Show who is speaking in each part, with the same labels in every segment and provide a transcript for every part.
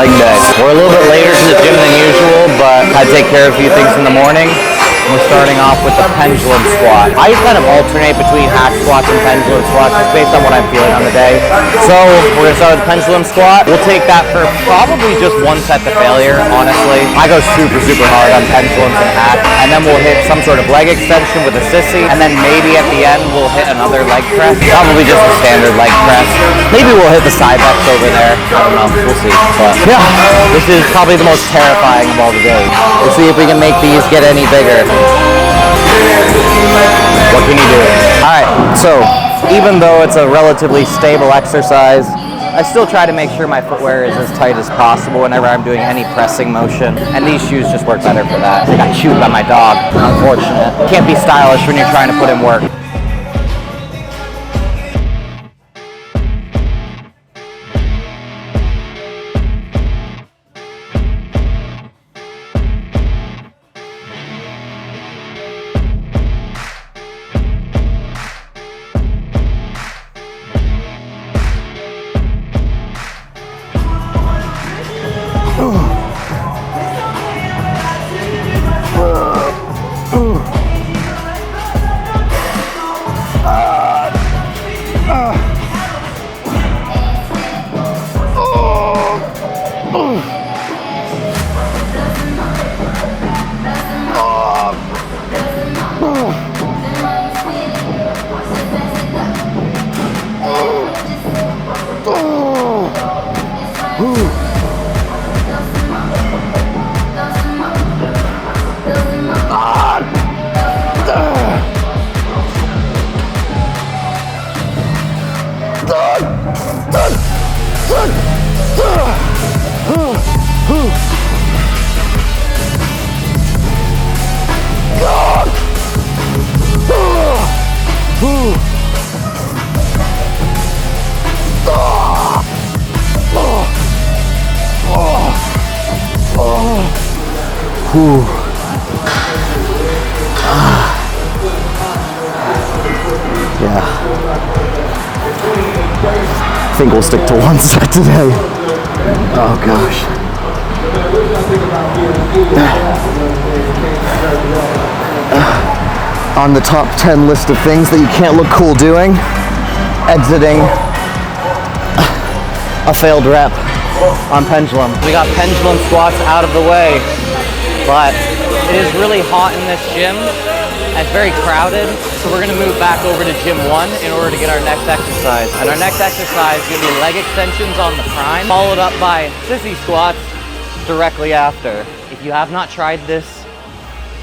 Speaker 1: leg day. We're a little bit later to the gym than usual, but I take care of a few things in the morning. We're starting off with the pendulum squat. I kind of alternate between hack squats and pendulum squats just based on what I'm feeling on the day. So we're gonna start with the pendulum squat. We'll take that for probably just one set to failure, honestly. I go super, super hard on pendulums and hacks, and then we'll hit some sort of leg extension with a sissy, and then maybe at the end we'll hit another leg press. Probably just a standard leg press. Maybe we'll hit the side bends over there. I don't know, we'll see. But yeah, this is probably the most terrifying of all the days. We'll see if we can make these get any bigger. What can you do? Alright, so even though it's a relatively stable exercise, I still try to make sure my footwear is as tight as possible whenever I'm doing any pressing motion, and these shoes just work better for that. I got chewed by my dog, unfortunate. Can't be stylish when you're trying to put in work. Yeah. I think we'll stick to one set today. Oh gosh. On the top 10 list of things that you can't look cool doing, exiting a failed rep on pendulum. We got pendulum squats out of the way, but it is really hot in this gym. It's very crowded, so we're gonna move back over to gym 1 in order to get our next exercise. And our next exercise is gonna be leg extensions on the prime, followed up by sissy squats directly after. If you have not tried this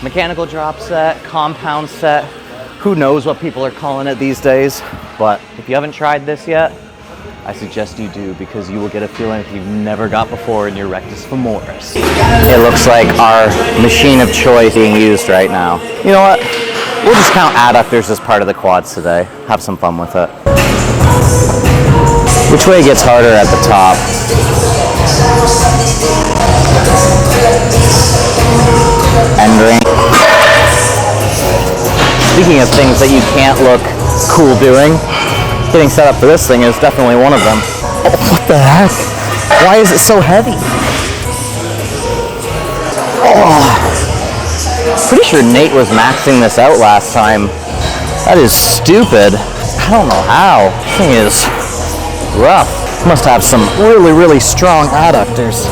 Speaker 1: mechanical drop set, compound set, who knows what people are calling it these days, but if you haven't tried this yet, I suggest you do, because you will get a feeling that you've never got before in your rectus femoris. It looks like our machine of choice being used right now. You know what? We'll just count adductors as part of the quads today. Have some fun with it. Which way gets harder at the top? End ring. Speaking of things that you can't look cool doing, getting set up for this thing is definitely one of them. Oh, what the heck? Why is it so heavy? Oh. Pretty sure Nate was maxing this out last time. That is stupid. I don't know how. This thing is rough. Must have some really, really strong adductors.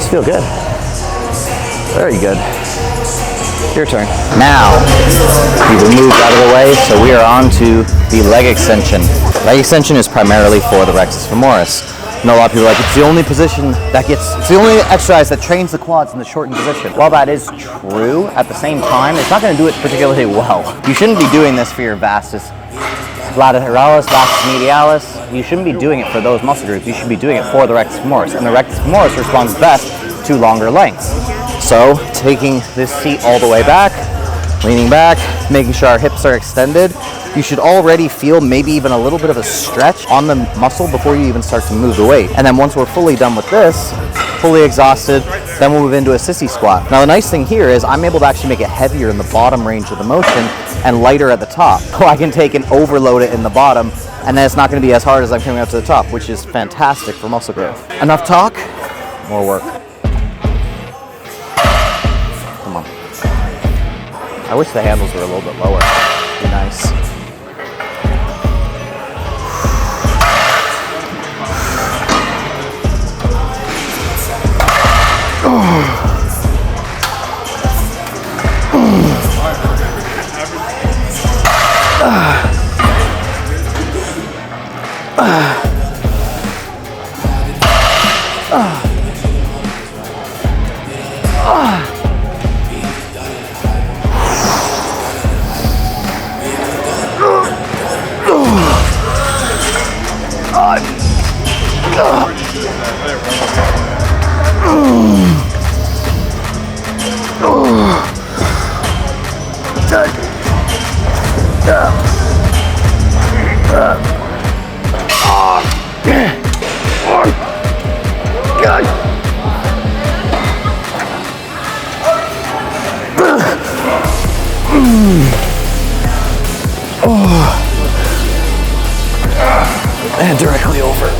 Speaker 1: These feel good. Very good. Your turn. Now, we were moved out of the way, so we are on to the leg extension. Leg extension is primarily for the rectus femoris. I know a lot of people are like, it's the only it's the only exercise that trains the quads in the shortened position. While that is true, at the same time, it's not going to do it particularly well. You shouldn't be doing this for your vastus lateralis, vastus medialis. You shouldn't be doing it for those muscle groups. You should be doing it for the rectus femoris. And the rectus femoris responds best to longer lengths. So taking this seat all the way back, leaning back, making sure our hips are extended. You should already feel maybe even a little bit of a stretch on the muscle before you even start to move the weight. And then once we're fully done with this, fully exhausted, then we'll move into a sissy squat. Now the nice thing here is I'm able to actually make it heavier in the bottom range of the motion and lighter at the top. So I can take and overload it in the bottom, and then it's not going to be as hard as I'm coming up to the top, which is fantastic for muscle growth. Enough talk, more work. Come on. I wish the handles were a little bit lower. It'd be nice. And directly over.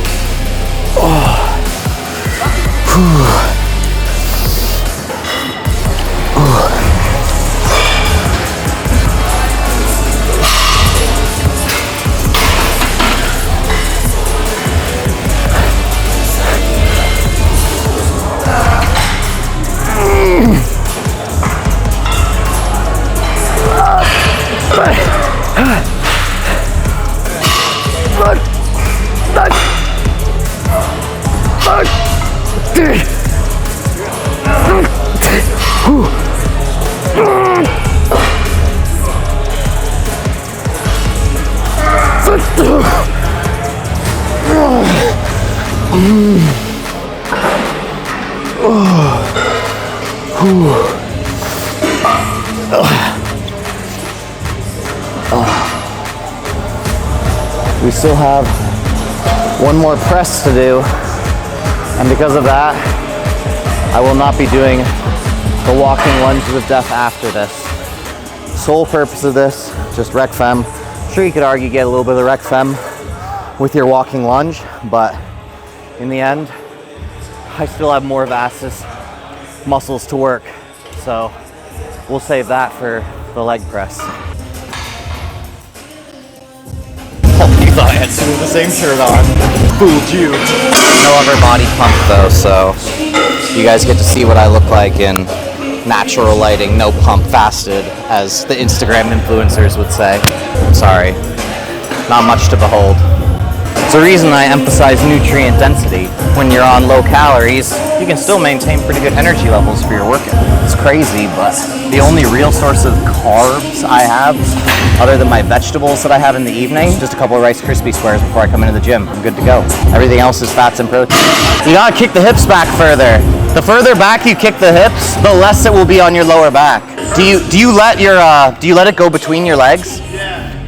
Speaker 1: We still have one more press to do, and because of that, I will not be doing the walking lunges of death after this. Sole purpose of this, just rec fem. Sure, you could argue get a little bit of the rec fem with your walking lunge, but in the end, I still have more vastus muscles to work, so we'll save that for the leg press. You thought I had two of the same shirt on. Fooled you. No upper body pump though, so you guys get to see what I look like in natural lighting, no pump, fasted, as the Instagram influencers would say. I'm sorry. Not much to behold. It's the reason I emphasize nutrient density. When you're on low calories, you can still maintain pretty good energy levels for your workout. It's crazy, but the only real source of carbs I have, other than my vegetables that I have in the evening, just a couple of Rice Krispie squares before I come into the gym. I'm good to go. Everything else is fats and protein. You gotta kick the hips back further. The further back you kick the hips, the less it will be on your lower back. Do you let it go between your legs?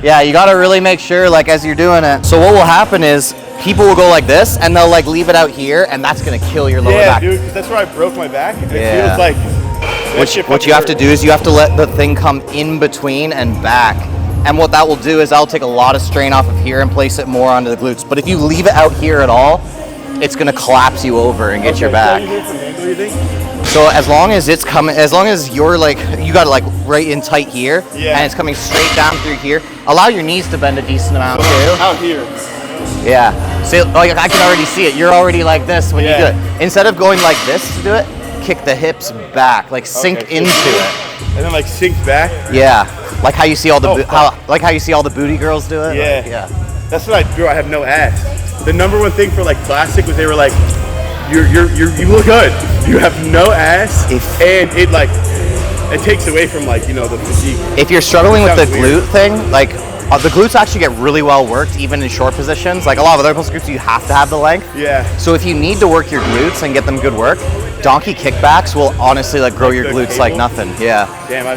Speaker 1: Yeah, you gotta really make sure, like, as you're doing it. So what will happen is people will go like this, and they'll like leave it out here, and that's gonna kill your lower back. Yeah, dude, because that's where I broke my back. And it feels like. What you have to do is you have to let the thing come in between and back. And what that will do is that'll take a lot of strain off of here and place it more onto the glutes. But if you leave it out here at all, it's gonna collapse you over and get your back. So as long as it's coming, as long as you're like, you got it like right in tight here, and it's coming straight down through here, allow your knees to bend a decent amount too. Out here. Yeah. So like, I can already see it. You're already like this when you do it. Instead of going like this to do it, kick the hips back, like sink into it. And then like sink back. Yeah. Like how you see all the like how you see all the booty girls do it. Yeah. Like, yeah.
Speaker 2: That's what I drew. I have no ass. The number one thing for like classic was they were like, you look good. You have no ass, and it takes away from like, you know, the physique.
Speaker 1: If you're struggling with the glute thing, like the glutes actually get really well worked even in short positions. Like a lot of other muscle groups, you have to have the length.
Speaker 2: Yeah.
Speaker 1: So if you need to work your glutes and get them good work, donkey kickbacks will honestly like grow your glutes like nothing. Yeah.
Speaker 2: Damn,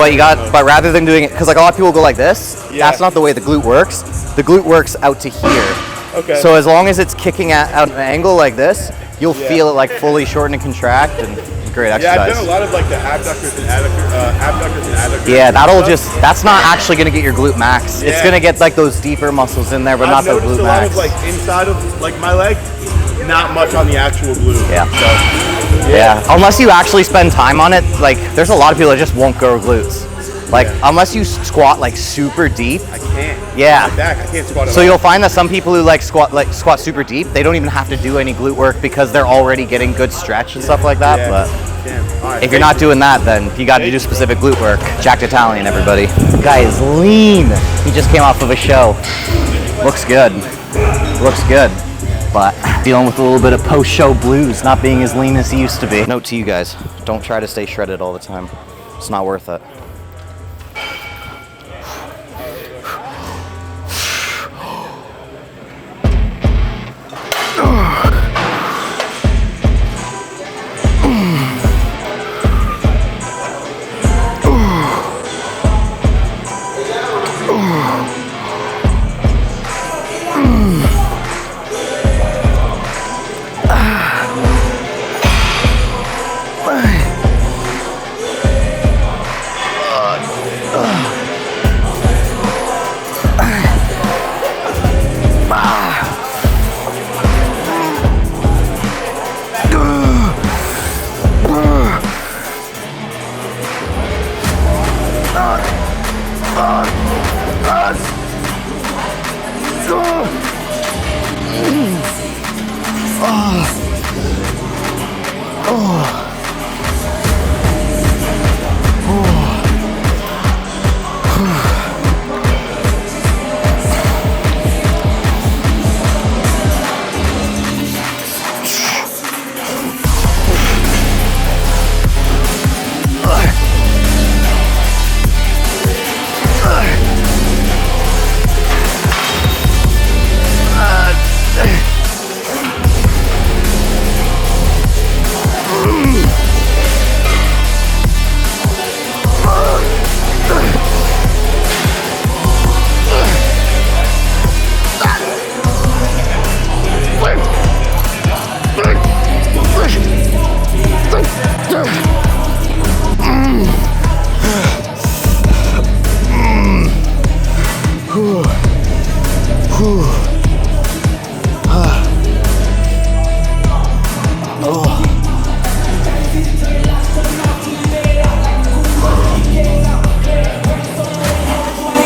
Speaker 1: but rather than doing it, because like a lot of people go like this, that's not the way the glute works. The glute works out to here.
Speaker 2: Okay.
Speaker 1: So as long as it's kicking out an angle like this, you'll feel it like fully shorten and contract, and great exercise.
Speaker 2: Yeah, I've done a lot of like the abductors and adductors.
Speaker 1: Yeah, that's not actually gonna get your glute max. It's gonna get like those deeper muscles in there, but not the glute max.
Speaker 2: I've noticed a lot of like inside of like my leg, not much on the actual glute.
Speaker 1: Yeah. So, yeah. Unless you actually spend time on it, like there's a lot of people that just won't grow glutes. Like unless you squat like super deep.
Speaker 2: I can't.
Speaker 1: Yeah.
Speaker 2: My back, I can't squat at
Speaker 1: So
Speaker 2: all.
Speaker 1: you'll find that some people who squat super deep, they don't even have to do any glute work because they're already getting good stretch and stuff like that.
Speaker 2: Yeah.
Speaker 1: But
Speaker 2: Right,
Speaker 1: if you're not doing that, then you got to do specific glute work. Jacked Italian, everybody. Guy is lean. He just came off of a show. Looks good. Looks good. But dealing with a little bit of post-show blues, not being as lean as he used to be. Note to you guys, don't try to stay shredded all the time. It's not worth it.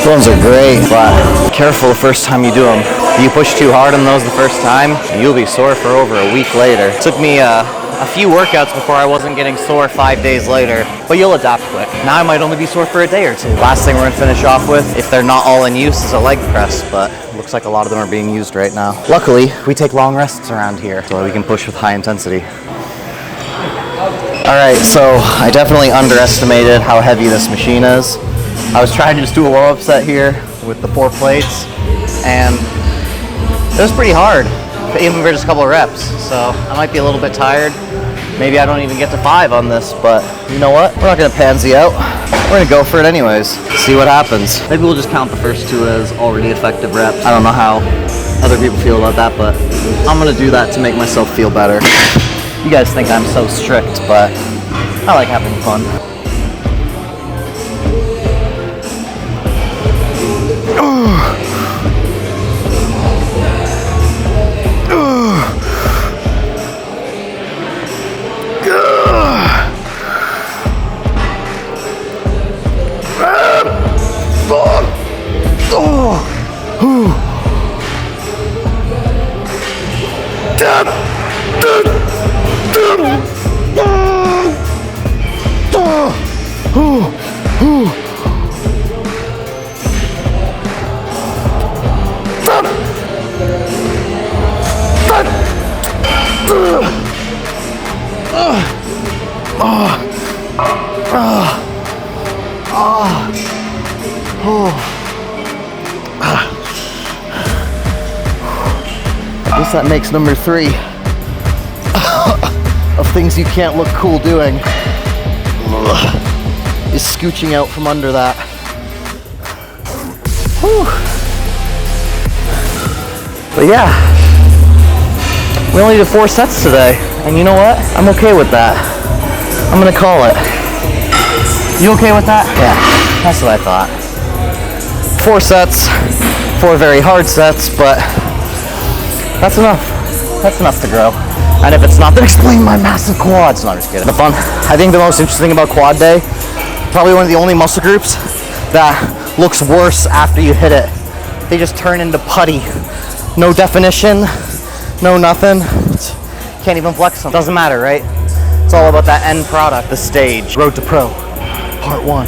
Speaker 1: Those ones are great, but careful the first time you do them. If you push too hard on those the first time, you'll be sore for over a week later. It took me a few workouts before I wasn't getting sore 5 days later, but you'll adapt quick. Now I might only be sore for a day or two. Last thing we're gonna finish off with, if they're not all in use, is a leg press, but it looks like a lot of them are being used right now. Luckily, we take long rests around here, so we can push with high intensity. All right, so I definitely underestimated how heavy this machine is. I was trying to just do a warm-up set here with the 4 plates, and it was pretty hard, even for just a couple of reps. So I might be a little bit tired. Maybe I don't even get to 5 on this, but you know what? We're not gonna pansy out. We're gonna go for it anyways. See what happens. Maybe we'll just count the first 2 as already effective reps. I don't know how other people feel about that, but I'm gonna do that to make myself feel better. You guys think I'm so strict, but I like having fun.
Speaker 3: guess that makes number 3 of things you can't look cool doing is scooching out from under that. Whew. But yeah, we only did 4 sets today, and you know what? I'm okay with that. I'm gonna call it.
Speaker 1: You okay with that?
Speaker 3: Yeah, that's what I thought. 4 sets, 4 very hard sets, but that's enough. That's enough to grow. And if it's not, then explain my massive quads. No, I'm just kidding. The fun. I think the most interesting thing about quad day, probably one of the only muscle groups that looks worse after you hit it. They just turn into putty. No definition, no nothing. Can't even flex them. Doesn't matter, right? It's all about that end product, the stage. Road to Pro, part 1.